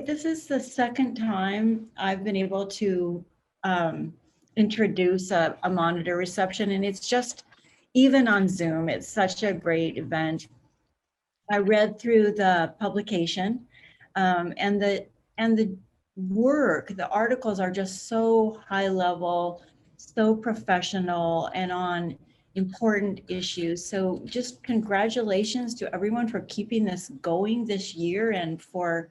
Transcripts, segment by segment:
This is the second time I've been able to introduce a monitor reception, and it's just, even on Zoom, it's such a great event. I read through the publication, and the work, the articles are just so high level, so professional, and on important issues. So just congratulations to everyone for keeping this going this year, and for,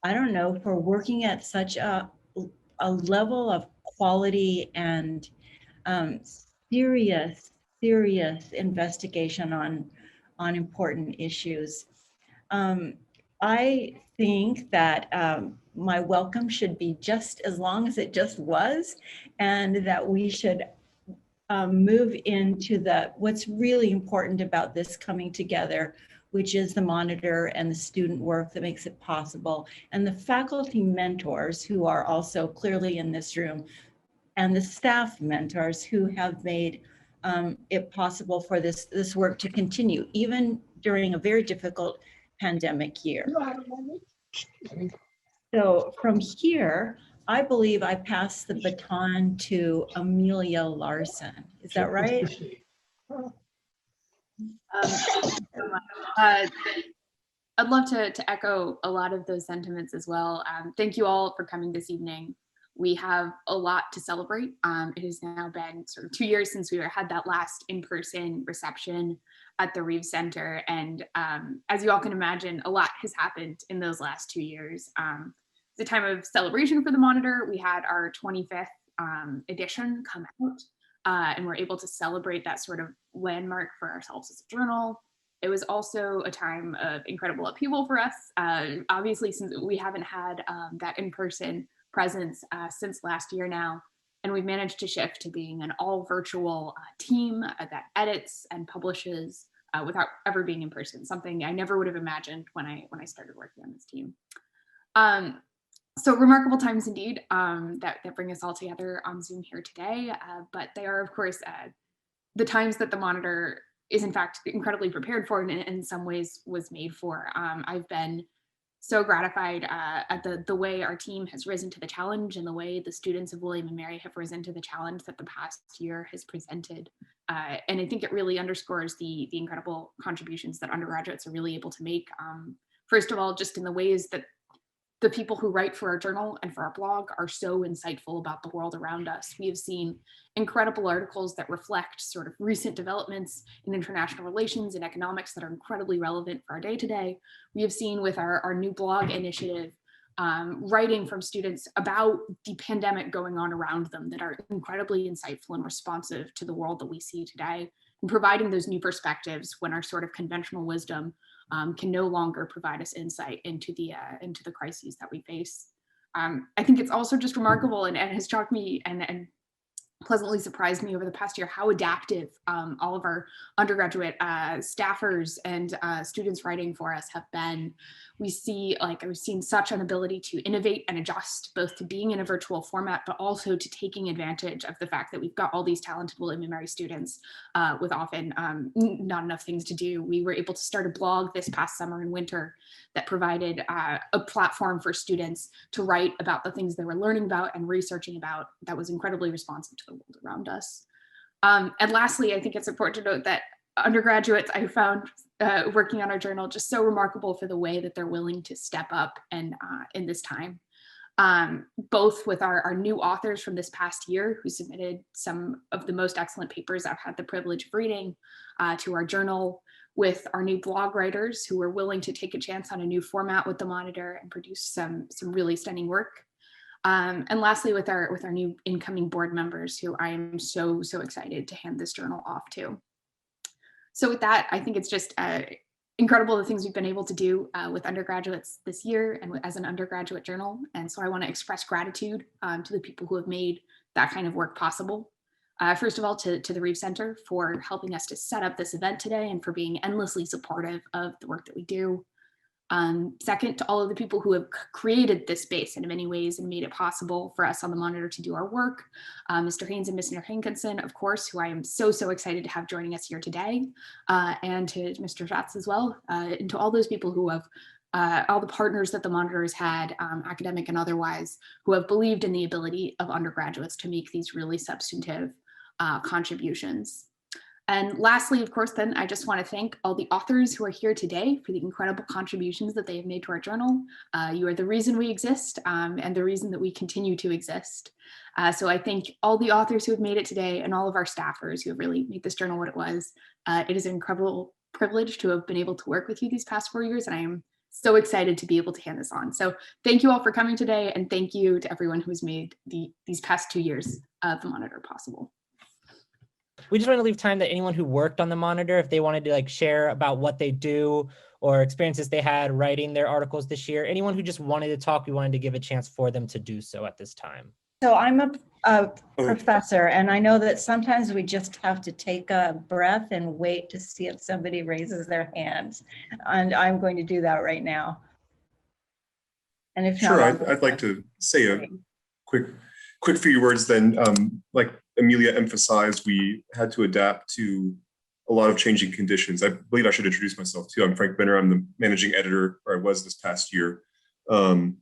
I don't know, for working at such a level of quality and um, serious, serious investigation on important issues. Um, I think that my welcome should be just as long as it just was, and that we should move into what's really important about this coming together, which is the monitor and the student work that makes it possible, and the faculty mentors who are also clearly in this room, and the staff mentors who have made it possible for this work to continue, even during a very difficult pandemic year. So from here, I believe I pass the baton to Amelia Larson. Is that right? I'd love to echo a lot of those sentiments as well. Thank you all for coming this evening. We have a lot to celebrate. It has now been sort of 2 years since we had that last in-person reception at the Reeves Center. And as you all can imagine, a lot has happened in those last 2 years. It's a time of celebration for the Monitor. We had our 25th edition come out, and we're able to celebrate that sort of landmark for ourselves as a journal. It was also a time of incredible upheaval for us. Obviously, since we haven't had that in-person presence since last year now, and we've managed to shift to being an all virtual team that edits and publishes without ever being in person, something I never would have imagined when I started working on this team. So remarkable times indeed that bring us all together on Zoom here today, but they are, of course, the times that the Monitor is in fact incredibly prepared for, and in some ways was made for. I've been so gratified at the way our team has risen to the challenge, and the way the students of William and Mary have risen to the challenge that the past year has presented. And I think it really underscores the incredible contributions that undergraduates are really able to make. First of all, just in the ways that the people who write for our journal and for our blog are so insightful about the world around us. We have seen incredible articles that reflect sort of recent developments in international relations and economics that are incredibly relevant for our day-to-day. We have seen with our new blog initiative, writing from students about the pandemic going on around them that are incredibly insightful and responsive to the world that we see today, and providing those new perspectives when our sort of conventional wisdom can no longer provide us insight into the crises that we face. I think it's also just remarkable, and has shocked me and pleasantly surprised me over the past year how adaptive all of our undergraduate staffers and students writing for us have been. We've seen such an ability to innovate and adjust, both to being in a virtual format, but also to taking advantage of the fact that we've got all these talented William and Mary students with often not enough things to do. We were able to start a blog this past summer and winter that provided a platform for students to write about the things they were learning about and researching about that was incredibly responsive to the world around us. And lastly, I think it's important to note that undergraduates I found working on our journal just so remarkable for the way that they're willing to step up and in this time. Both with our new authors from this past year who submitted some of the most excellent papers I've had the privilege of reading to our journal, with our new blog writers who were willing to take a chance on a new format with the Monitor and produce some really stunning work. And lastly, with our new incoming board members who I am so excited to hand this journal off to. So with that, I think it's just incredible the things we've been able to do with undergraduates this year and as an undergraduate journal. And so I want to express gratitude to the people who have made that kind of work possible. First of all, to the Reeves Center for helping us to set up this event today and for being endlessly supportive of the work that we do. Second, to all of the people who have created this space in many ways and made it possible for us on the Monitor to do our work. Mr. Haynes and Mr. Hankinson, of course, who I am so excited to have joining us here today, and to Mr. Schatz as well, and to all those people who have all the partners that the Monitor has had, academic and otherwise, who have believed in the ability of undergraduates to make these really substantive contributions. And lastly, of course, then I just want to thank all the authors who are here today for the incredible contributions that they have made to our journal. You are the reason we exist, and the reason that we continue to exist. So I thank all the authors who have made it today and all of our staffers who have really made this journal what it was. It is an incredible privilege to have been able to work with you these past 4 years, and I am so excited to be able to hand this on. So thank you all for coming today, and thank you to everyone who's made these past 2 years of the Monitor possible. We just want to leave time that anyone who worked on the Monitor, if they wanted to like share about what they do or experiences they had writing their articles this year, anyone who just wanted to talk, we wanted to give a chance for them to do so at this time. So I'm a professor, and I know that sometimes we just have to take a breath and wait to see if somebody raises their hands. And I'm going to do that right now. And if sure, not, I'd like to say a quick few words then. Like Amelia emphasized, we had to adapt to a lot of changing conditions. I believe I should introduce myself too. I'm Frank Benner. I'm the managing editor, or I was this past year. And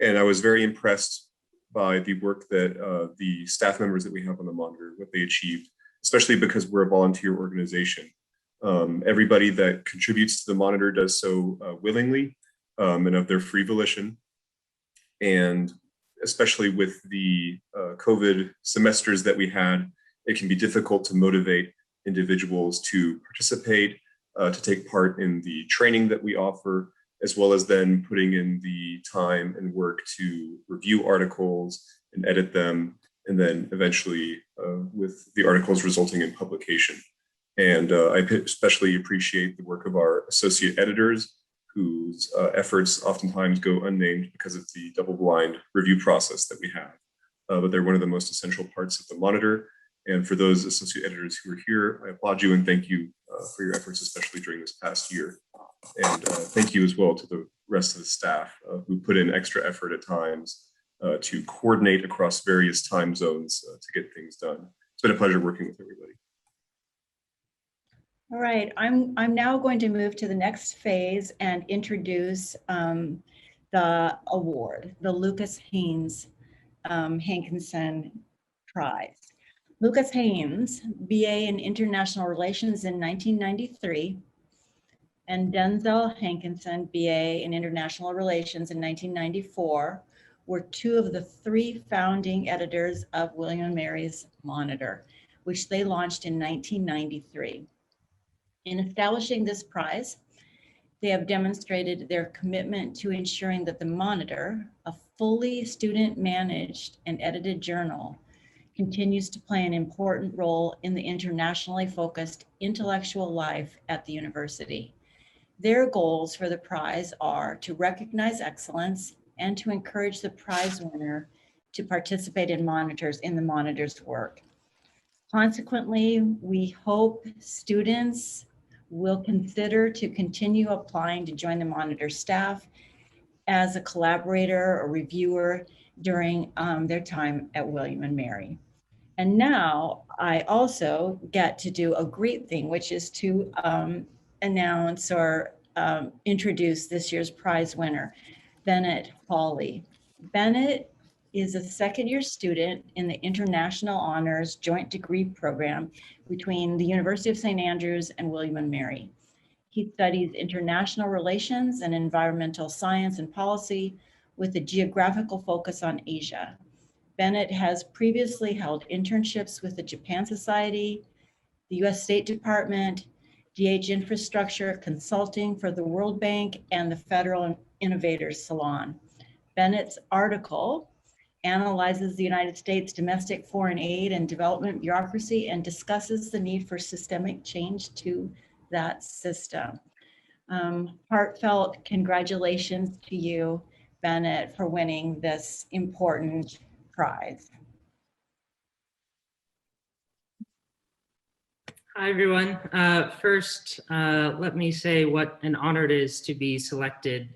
I was very impressed by the work that the staff members that we have on the Monitor, what they achieved, especially because we're a volunteer organization. Everybody that contributes to the Monitor does so willingly and of their free volition. And especially with the COVID semesters that we had, it can be difficult to motivate individuals to participate, to take part in the training that we offer, as well as then putting in the time and work to review articles and edit them, and then eventually with the articles resulting in publication. And I especially appreciate the work of our associate editors, whose efforts oftentimes go unnamed because of the double-blind review process that we have. But they're one of the most essential parts of the Monitor. And for those associate editors who are here, I applaud you and thank you for your efforts, especially during this past year. And thank you as well to the rest of the staff who put in extra effort at times to coordinate across various time zones to get things done. It's been a pleasure working with everybody. all right, I'm now going to move to the next phase and introduce the award, the Lucas Haynes Hankinson Prize. Lucas Haynes, BA in International Relations in 1993, and Denzel Hankinson, BA in International Relations in 1994, were two of the three founding editors of William & Mary's Monitor, which they launched in 1993. In establishing this prize, they have demonstrated their commitment to ensuring that the Monitor, a fully student-managed and edited journal, continues to play an important role in the internationally focused intellectual life at the university. Their goals for the prize are to recognize excellence and to encourage the prize winner to participate in the Monitor's work. Consequently, we hope students will consider to continue applying to join the Monitor staff as a collaborator or reviewer during their time at William & Mary. And now I also get to do a great thing, which is to announce or introduce this year's prize winner, Bennett Hawley. Bennett is a second-year student in the International Honors Joint Degree Program between the University of St. Andrews and William & Mary. He studies international relations and environmental science and policy with a geographical focus on Asia. Bennett has previously held internships with the Japan Society, the US State Department, DH Infrastructure Consulting for the World Bank, and the Federal Innovators Salon. Bennett's article analyzes the United States domestic foreign aid and development bureaucracy and discusses the need for systemic change to that system. Heartfelt congratulations to you, Bennett, for winning this important prize. Hi, everyone. First, let me say what an honor it is to be selected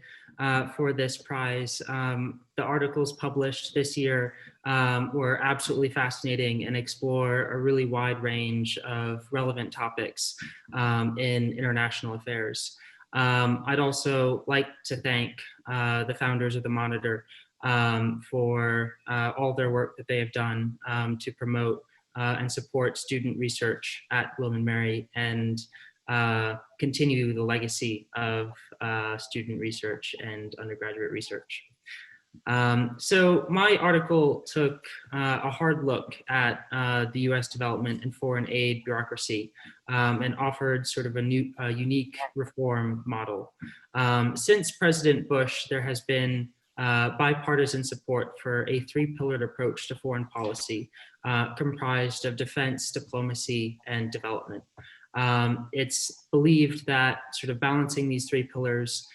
for this prize. The articles published this year were absolutely fascinating and explore a really wide range of relevant topics in international affairs. I'd also like to thank the founders of the Monitor for all their work that they have done to promote and support student research at William & Mary and continue the legacy of student research and undergraduate research. So my article took a hard look at the U.S. development and foreign aid bureaucracy and offered sort of a unique reform model. Since President Bush, there has been bipartisan support for a three-pillared approach to foreign policy comprised of defense, diplomacy, and development. It's believed that sort of balancing these three pillars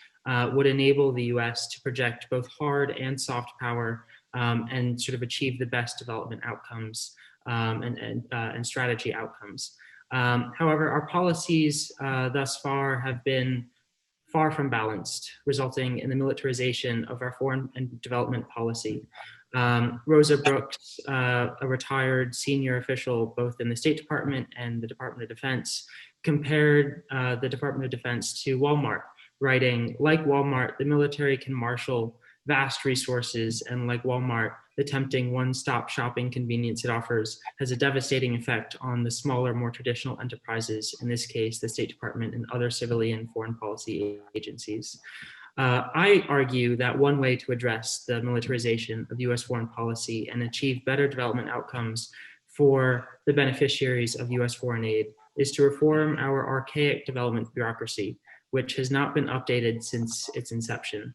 would enable the US to project both hard and soft power and sort of achieve the best development outcomes and strategy outcomes. However, our policies thus far have been far from balanced, resulting in the militarization of our foreign and development policy. Rosa Brooks, a retired senior official both in the State Department and the Department of Defense, compared the Department of Defense to Walmart, writing, like Walmart, the military can marshal vast resources, and like Walmart, the tempting one-stop shopping convenience it offers has a devastating effect on the smaller, more traditional enterprises, in this case, the State Department and other civilian foreign policy agencies. I argue that one way to address the militarization of US foreign policy and achieve better development outcomes for the beneficiaries of US foreign aid is to reform our archaic development bureaucracy, which has not been updated since its inception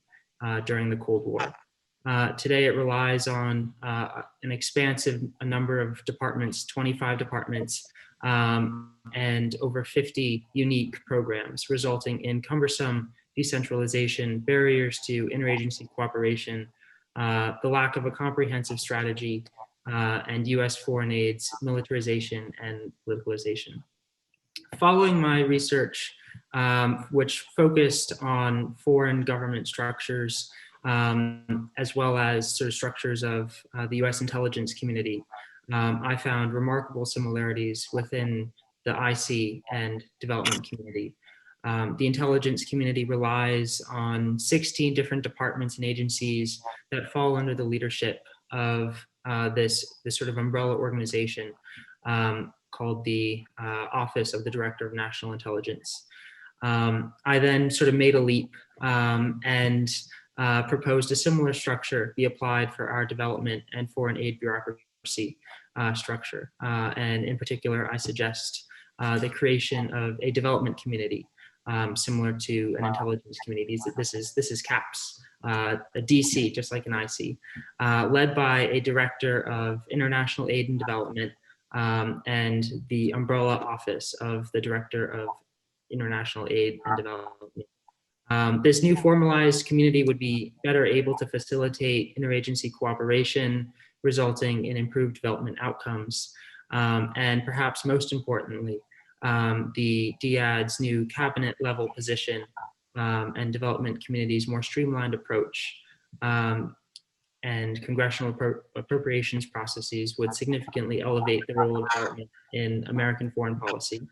during the Cold War. Today, it relies on an expansive number of departments, 25 departments, and over 50 unique programs, resulting in cumbersome decentralization, barriers to interagency cooperation, the lack of a comprehensive strategy, and US foreign aid's militarization and politicalization. Following my research, which focused on foreign government structures, as well as sort of structures of the US intelligence community, I found remarkable similarities within the IC and development community. The intelligence community relies on 16 different departments and agencies that fall under the leadership of this sort of umbrella organization called the Office of the Director of National Intelligence. I then sort of made a leap and proposed a similar structure be applied for our development and foreign aid bureaucracy structure. And in particular, I suggest the creation of a development community similar to an intelligence community. This is CAPS, a DC, just like an IC, led by a director of international aid and development and the umbrella office of the director of international aid and development. This new formalized community would be better able to facilitate interagency cooperation, resulting in improved development outcomes. And perhaps most importantly, the DIAD's new cabinet level position and development community's more streamlined approach and congressional appropriations processes would significantly elevate the role of development in American foreign policy.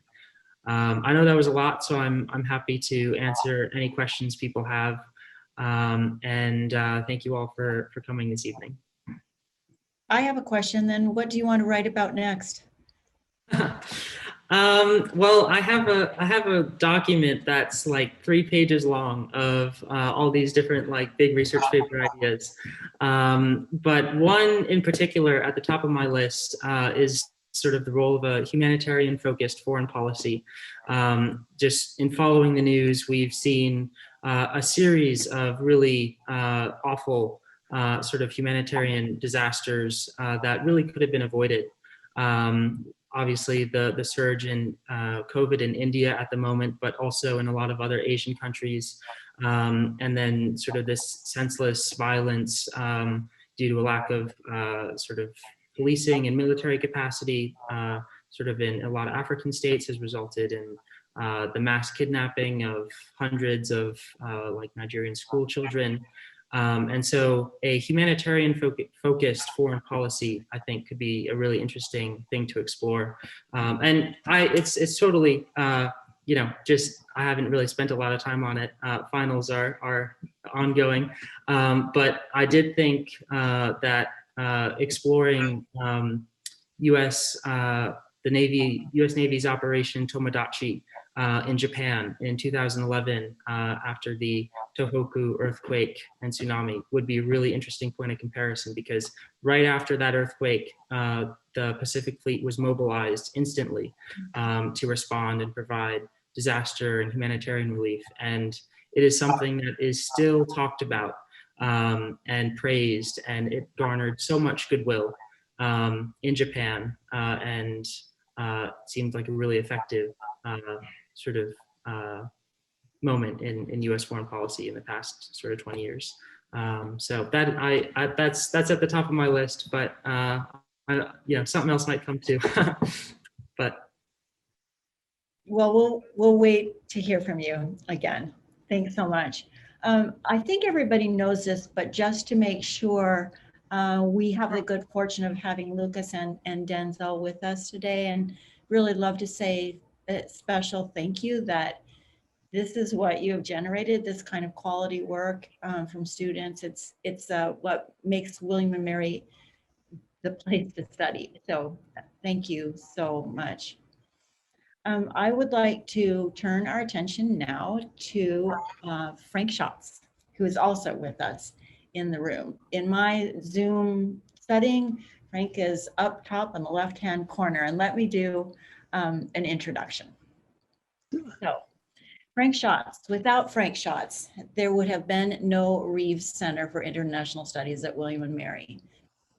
I know that was a lot, so I'm happy to answer any questions people have. And thank you all for coming this evening. I have a question then. What do you want to write about next? Well, I have a document that's like 3 pages long of all these different like big research paper ideas. But one in particular at the top of my list is sort of the role of a humanitarian focused foreign policy. Just in following the news, we've seen a series of really awful sort of humanitarian disasters that really could have been avoided. Obviously, the surge in COVID in India at the moment, but also in a lot of other Asian countries. And then sort of this senseless violence due to a lack of sort of policing and military capacity, sort of in a lot of African states, has resulted in the mass kidnapping of hundreds of like Nigerian school children. And so a humanitarian focused foreign policy, I think, could be a really interesting thing to explore. And it's totally just I haven't really spent a lot of time on it. Finals are ongoing, but I did think that exploring U.S. The U.S. Navy's Operation Tomodachi in Japan in 2011 after the Tohoku earthquake and tsunami would be a really interesting point of comparison, because right after that earthquake, the Pacific Fleet was mobilized instantly to respond and provide disaster and humanitarian relief. And it is something that is still talked about and praised, and it garnered so much goodwill in Japan, and seemed like a really effective sort of moment in U.S. foreign policy in the past sort of 20 years. So that that's at the top of my list, but something else might come too. But well, we'll wait to hear from you again. Thanks so much. I think everybody knows this, but just to make sure, we have the good fortune of having Lucas and Denzel with us today, and really love to say a special thank you that this is what you have generated, this kind of quality work from students. It's what makes William & Mary the place to study. So thank you so much. I would like to turn our attention now to Frank Schatz, who is also with us in the room. In my Zoom setting, Frank is up top in the left-hand corner, and let me do an introduction. So, Frank Schatz. Without Frank Schatz, there would have been no Reeves Center for International Studies at William & Mary.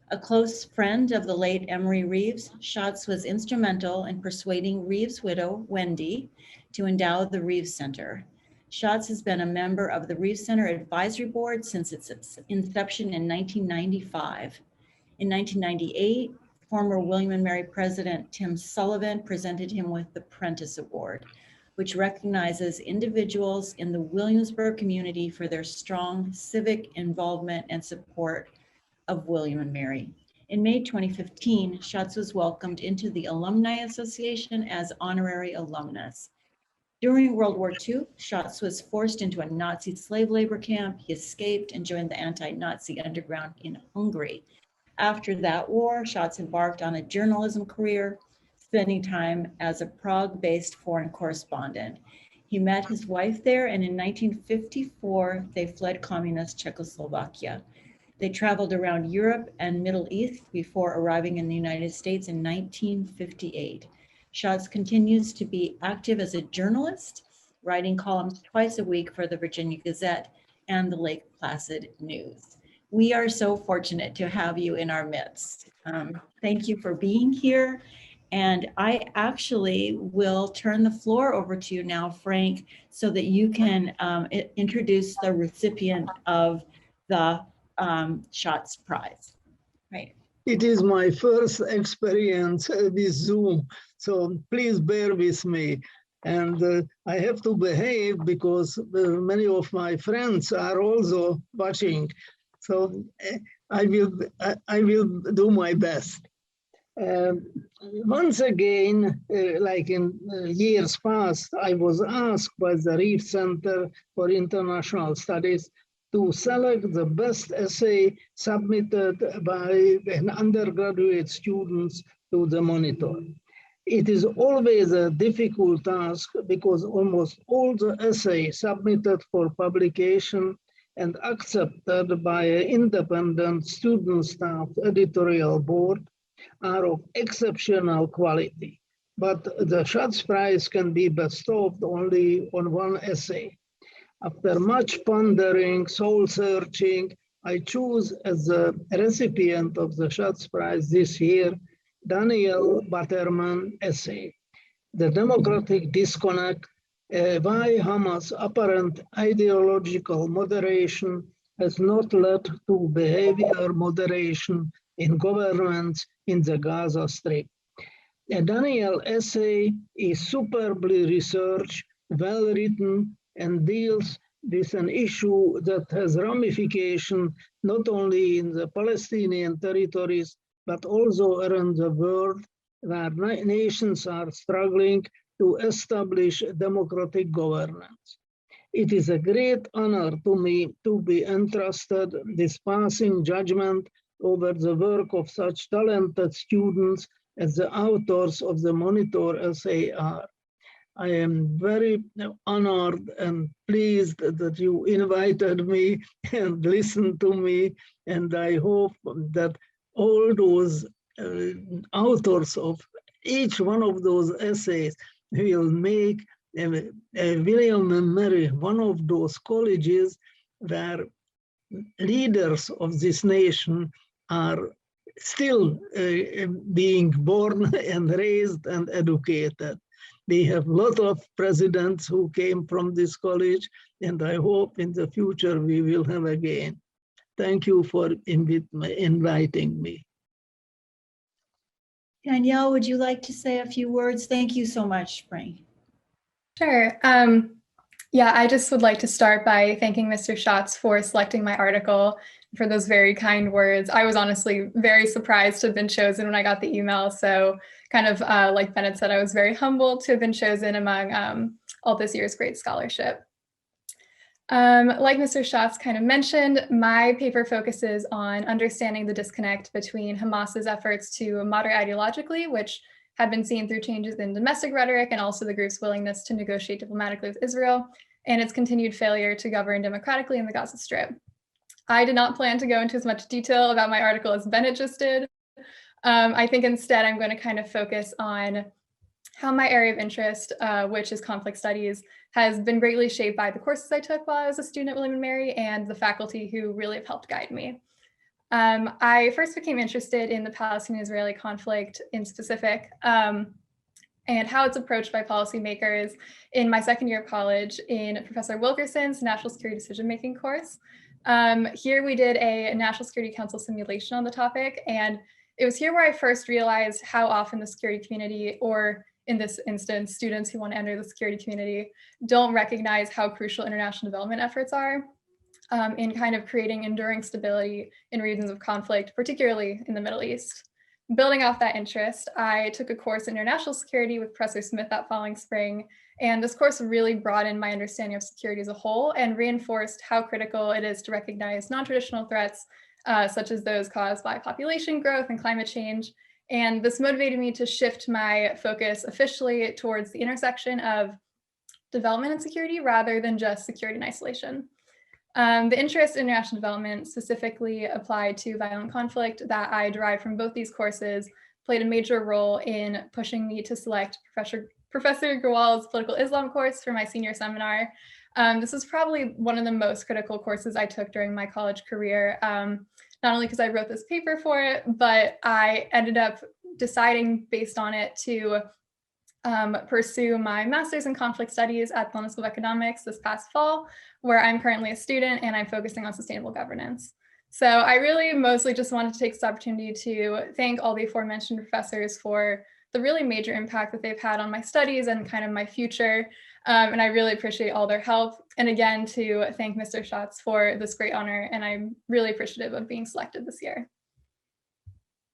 A close friend of the late Emory Reeves, Schatz was instrumental in persuading Reeves' widow, Wendy, to endow the Reeves Center. Schatz has been a member of the Reeves Center Advisory Board since its inception in 1995. In 1998, former William & Mary President Tim Sullivan presented him with the Prentice Award, which recognizes individuals in the Williamsburg community for their strong civic involvement and support of William & Mary. In May 2015, Schatz was welcomed into the Alumni Association as honorary alumnus. During World War II, Schatz was forced into a Nazi slave labor camp. He escaped and joined the anti-Nazi underground in Hungary. After that war, Schatz embarked on a journalism career, spending time as a Prague-based foreign correspondent. He met his wife there, and in 1954, they fled communist Czechoslovakia. They traveled around Europe and Middle East before arriving in the United States in 1958. Schatz continues to be active as a journalist, writing columns twice a week for the Virginia Gazette and the Lake Placid News. We are so fortunate to have you in our midst. Thank you for being here. And I actually will turn the floor over to you now, Frank, so that you can introduce the recipient of the Schatz Prize. Right. It is my first experience with Zoom, so please bear with me. And I have to behave because many of my friends are also watching. So I will do my best. Once again, like in years past, I was asked by the Reeves Center for International Studies to select the best essay submitted by undergraduate students to the monitor. It is always a difficult task because almost all the essays submitted for publication and accepted by an independent student staff editorial board are of exceptional quality. But the Schatz Prize can be bestowed only on one essay. After much pondering, soul searching, I choose as the recipient of the Schatz Prize this year, Daniel Batterman essay, The Democratic Disconnect, Why Hamas' Apparent Ideological Moderation Has Not Led to Behavior Moderation in Governments in the Gaza Strip. The Daniel essay is superbly researched, well written, and deals with an issue that has ramification not only in the Palestinian territories, but also around the world, where nations are struggling to establish democratic governance. It is a great honor to me to be entrusted this passing judgment over the work of such talented students as the authors of the Monitor essay are. I am very honored and pleased that you invited me and listened to me, and I hope that all those authors of each one of those essays will make William and Mary one of those colleges where leaders of this nation are still being born and raised and educated. We have a lot of presidents who came from this college, and I hope in the future we will have again. Thank you for inviting me. Danielle, would you like to say a few words? Thank you so much, Spring. Sure. Yeah, I just would like to start by thanking Mr. Schatz for selecting my article, for those very kind words. I was honestly very surprised to have been chosen when I got the email. So kind of like Bennett said, I was very humbled to have been chosen among all this year's great scholarship. Like Mr. Schatz kind of mentioned, my paper focuses on understanding the disconnect between Hamas's efforts to moderate ideologically, which had been seen through changes in domestic rhetoric and also the group's willingness to negotiate diplomatically with Israel, and its continued failure to govern democratically in the Gaza Strip. I did not plan to go into as much detail about my article as Bennett just did. I think instead I'm going to kind of focus on how my area of interest, which is conflict studies, has been greatly shaped by the courses I took while I was a student at William & Mary and the faculty who really have helped guide me. I first became interested in the Palestinian-Israeli conflict in specific and how it's approached by policymakers in my second year of college in Professor Wilkerson's National Security Decision-Making course. Here we did a National Security Council simulation on the topic, and it was here where I first realized how often the security community, or in this instance, students who want to enter the security community, don't recognize how crucial international development efforts are in kind of creating enduring stability in regions of conflict, particularly in the Middle East. Building off that interest, I took a course in international security with Professor Smith that following spring, and this course really broadened my understanding of security as a whole and reinforced how critical it is to recognize non-traditional threats, such as those caused by population growth and climate change. And this motivated me to shift my focus officially towards the intersection of development and security rather than just security and isolation. The interest in international development, specifically applied to violent conflict, that I derived from both these courses played a major role in pushing me to select Professor Grewal's Political Islam course for my senior seminar. This was probably one of the most critical courses I took during my college career, not only because I wrote this paper for it, but I ended up deciding based on it to pursue my master's in conflict studies at the London School of Economics this past fall, where I'm currently a student and I'm focusing on sustainable governance. So I really mostly just wanted to take this opportunity to thank all the aforementioned professors for the really major impact that they've had on my studies and kind of my future. And I really appreciate all their help. And again, to thank Mr. Schatz for this great honor. And I'm really appreciative of being selected this year.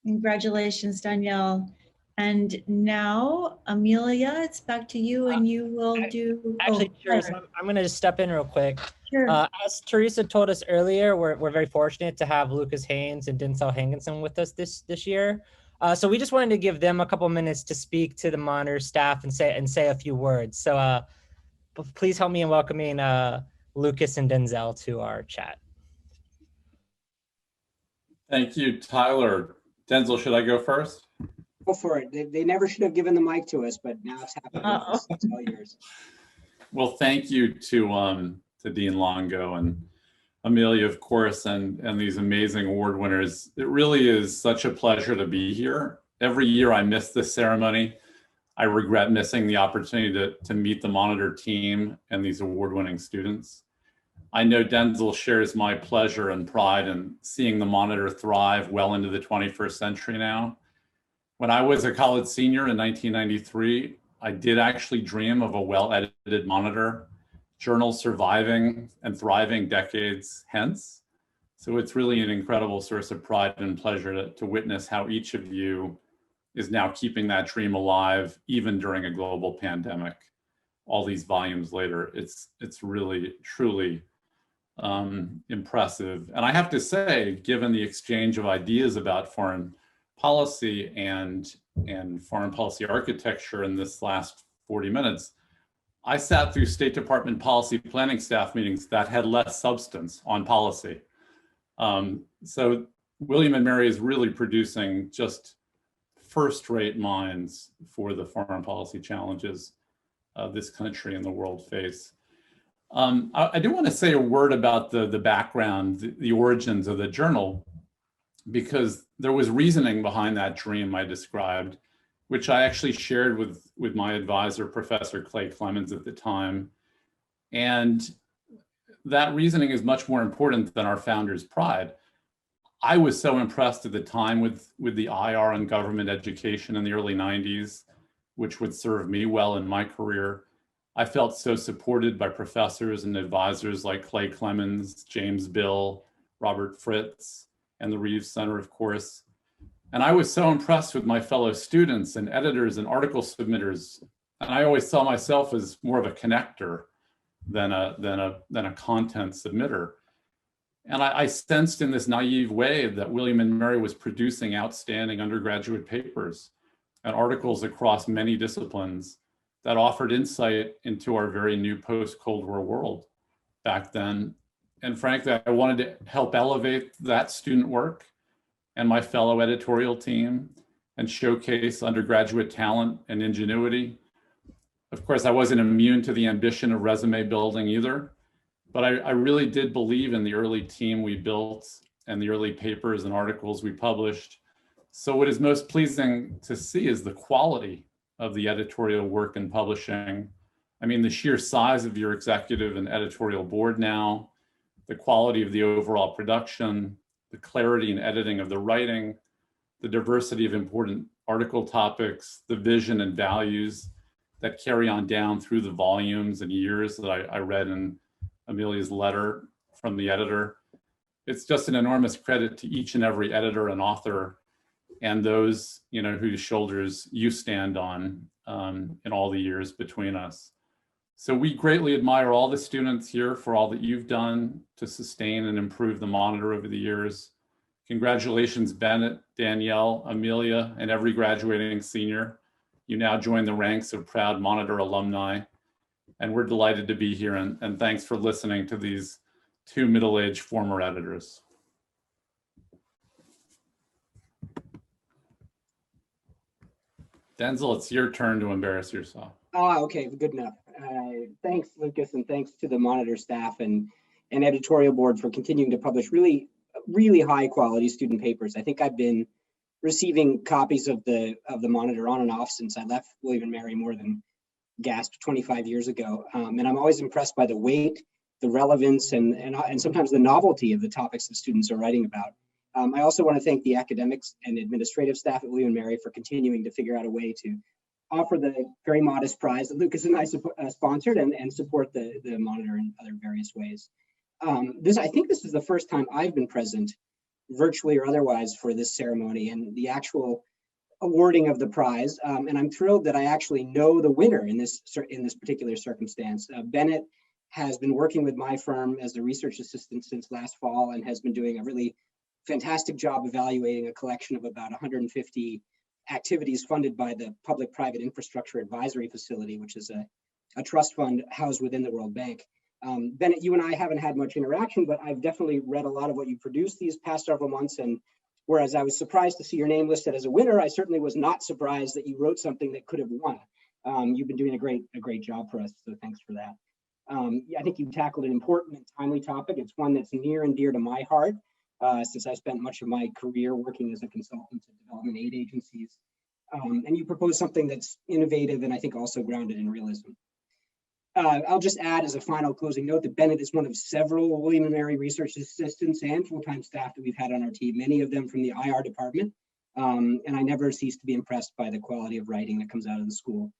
Congratulations, Danielle. And now, Amelia, it's back to you, and you will do. Actually, Teresa, I'm going to just step in real quick. Sure. As Teresa told us earlier, we're very fortunate to have Lucas Haynes and Denzel Hankinson with us this year. So we just wanted to give them a couple minutes to speak to the Monitor staff and say a few words. So please help me in welcoming Lucas and Denzel to our chat. Thank you, Tyler. Denzel, should I go first? Go for it. They never should have given the mic to us, but now it's happening. It's all yours. Well, thank you to Dean Longo and Amelia, of course, and these amazing award winners. It really is such a pleasure to be here. Every year I miss this ceremony. I regret missing the opportunity to meet the Monitor team and these award-winning students. I know Denzel shares my pleasure and pride in seeing the Monitor thrive well into the 21st century now. When I was a college senior in 1993, I did actually dream of a well-edited Monitor, journal surviving and thriving decades hence. So it's really an incredible source of pride and pleasure to witness how each of you is now keeping that dream alive, even during a global pandemic. All these volumes later, it's really, truly impressive. And I have to say, given the exchange of ideas about foreign policy and foreign policy architecture in this last 40 minutes, I sat through State Department policy planning staff meetings that had less substance on policy. So William and Mary is really producing just first-rate minds for the foreign policy challenges this country and the world face. I do want to say a word about the background, the origins of the journal, because there was reasoning behind that dream I described, which I actually shared with my advisor, Professor Clay Clemens at the time. And that reasoning is much more important than our founder's pride. I was so impressed at the time with the IR on government education in the early 90s, which would serve me well in my career. I felt so supported by professors and advisors like Clay Clemens, James Bill, Robert Fritz, and the Reeves Center, of course. And I was so impressed with my fellow students and editors and article submitters. And I always saw myself as more of a connector than a content submitter. And I sensed in this naive way that William and Mary was producing outstanding undergraduate papers and articles across many disciplines that offered insight into our very new post-Cold War world back then. And frankly, I wanted to help elevate that student work and my fellow editorial team and showcase undergraduate talent and ingenuity. Of course, I wasn't immune to the ambition of resume building either, but I really did believe in the early team we built and the early papers and articles we published. So what is most pleasing to see is the quality of the editorial work and publishing. I mean, the sheer size of your executive and editorial board now, the quality of the overall production, the clarity and editing of the writing, the diversity of important article topics, the vision and values that carry on down through the volumes and years that I read in Amelia's letter from the editor. It's just an enormous credit to each and every editor and author and those, whose shoulders you stand on in all the years between us. So we greatly admire all the students here for all that you've done to sustain and improve the Monitor over the years. Congratulations, Bennett, Danielle, Amelia, and every graduating senior. You now join the ranks of proud Monitor alumni, and we're delighted to be here, and thanks for listening to these two middle-aged former editors. Denzel, it's your turn to embarrass yourself. Oh, okay, good enough. Thanks, Lucas, and thanks to the Monitor staff and editorial board for continuing to publish really high quality student papers. I think I've been receiving copies of the Monitor on and off since I left William and Mary more than gasped 25 years ago. And I'm always impressed by the weight, the relevance, and sometimes the novelty of the topics that students are writing about. I also want to thank the academics and administrative staff at William and Mary for continuing to figure out a way to offer the very modest prize that Lucas and I sponsored and support the Monitor in other various ways. I think this is the first time I've been present, virtually or otherwise, for this ceremony and the actual awarding of the prize. And I'm thrilled that I actually know the winner in this particular circumstance. Bennett has been working with my firm as a research assistant since last fall and has been doing a really fantastic job evaluating a collection of about 150 activities funded by the Public-Private Infrastructure Advisory Facility, which is a trust fund housed within the World Bank. Bennett, you and I haven't had much interaction, but I've definitely read a lot of what you produced these past several months. And whereas I was surprised to see your name listed as a winner, I certainly was not surprised that you wrote something that could have won. You've been doing a great job for us, so thanks for that. I think you tackled an important and timely topic. It's one that's near and dear to my heart, since I spent much of my career working as a consultant to development aid agencies. And you proposed something that's innovative and I think also grounded in realism. I'll just add as a final closing note that Bennett is one of several William and Mary research assistants and full-time staff that we've had on our team, many of them from the IR department. And I never cease to be impressed by the quality of writing that comes out of the school.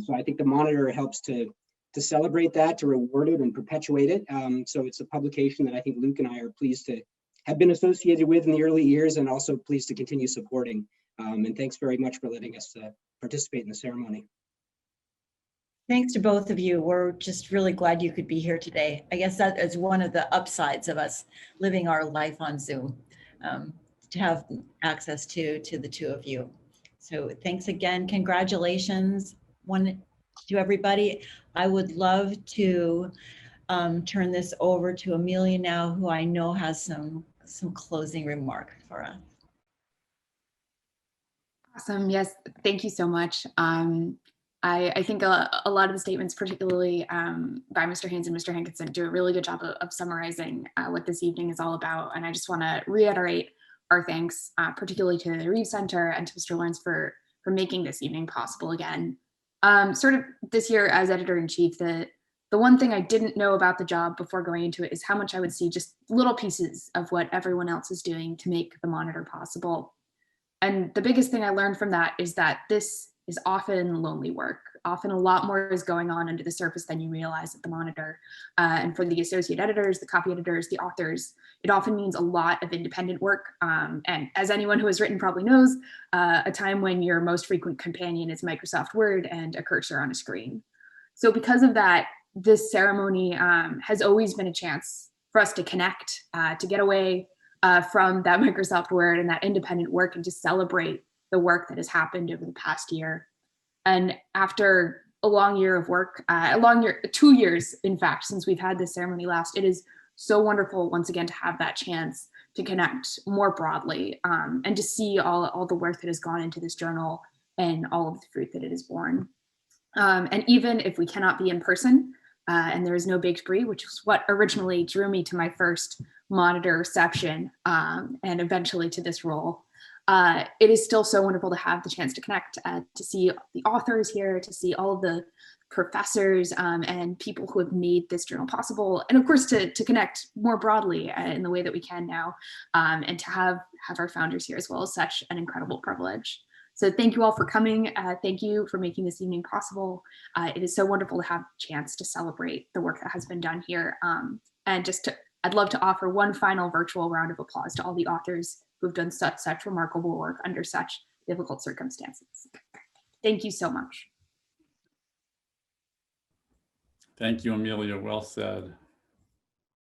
So I think the Monitor helps to celebrate that, to reward it and perpetuate it. So it's a publication that I think Luke and I are pleased to have been associated with in the early years and also pleased to continue supporting. And thanks very much for letting us participate in the ceremony. Thanks to both of you. We're just really glad you could be here today. I guess that is one of the upsides of us living our life on Zoom, to have access to the two of you. So thanks again. Congratulations to everybody. I would love to turn this over to Amelia now, who I know has some closing remarks for us. Awesome. Yes, thank you so much. I think a lot of the statements, particularly by Mr. Haynes and Mr. Hankinson, do a really good job of summarizing what this evening is all about. And I just want to reiterate our thanks, particularly to the Reeves Center and to Mr. Lawrence for making this evening possible again. Sort of this year as editor-in-chief, the one thing I didn't know about the job before going into it is how much I would see just little pieces of what everyone else is doing to make the Monitor possible. And the biggest thing I learned from that is that this is often lonely work. Often a lot more is going on under the surface than you realize at the Monitor. And for the associate editors, the copy editors, the authors, it often means a lot of independent work. And as anyone who has written probably knows, a time when your most frequent companion is Microsoft Word and a cursor on a screen. So because of that, this ceremony has always been a chance for us to connect, to get away from that Microsoft Word and that independent work and to celebrate the work that has happened over the past year. And after a long year of work, 2 years, in fact, since we've had this ceremony last, it is so wonderful once again to have that chance to connect more broadly and to see all the work that has gone into this journal and all of the fruit that it has borne. And even if we cannot be in person and there is no baked brie, which is what originally drew me to my first Monitor reception and eventually to this role, it is still so wonderful to have the chance to connect, to see the authors here, to see all of the professors and people who have made this journal possible, and of course to connect more broadly in the way that we can now, and to have our founders here as well is such an incredible privilege. So thank you all for coming. Thank you for making this evening possible. It is so wonderful to have a chance to celebrate the work that has been done here. And I'd love to offer one final virtual round of applause to all the authors who have done such remarkable work under such difficult circumstances. Thank you so much. Thank you, Amelia. Well said.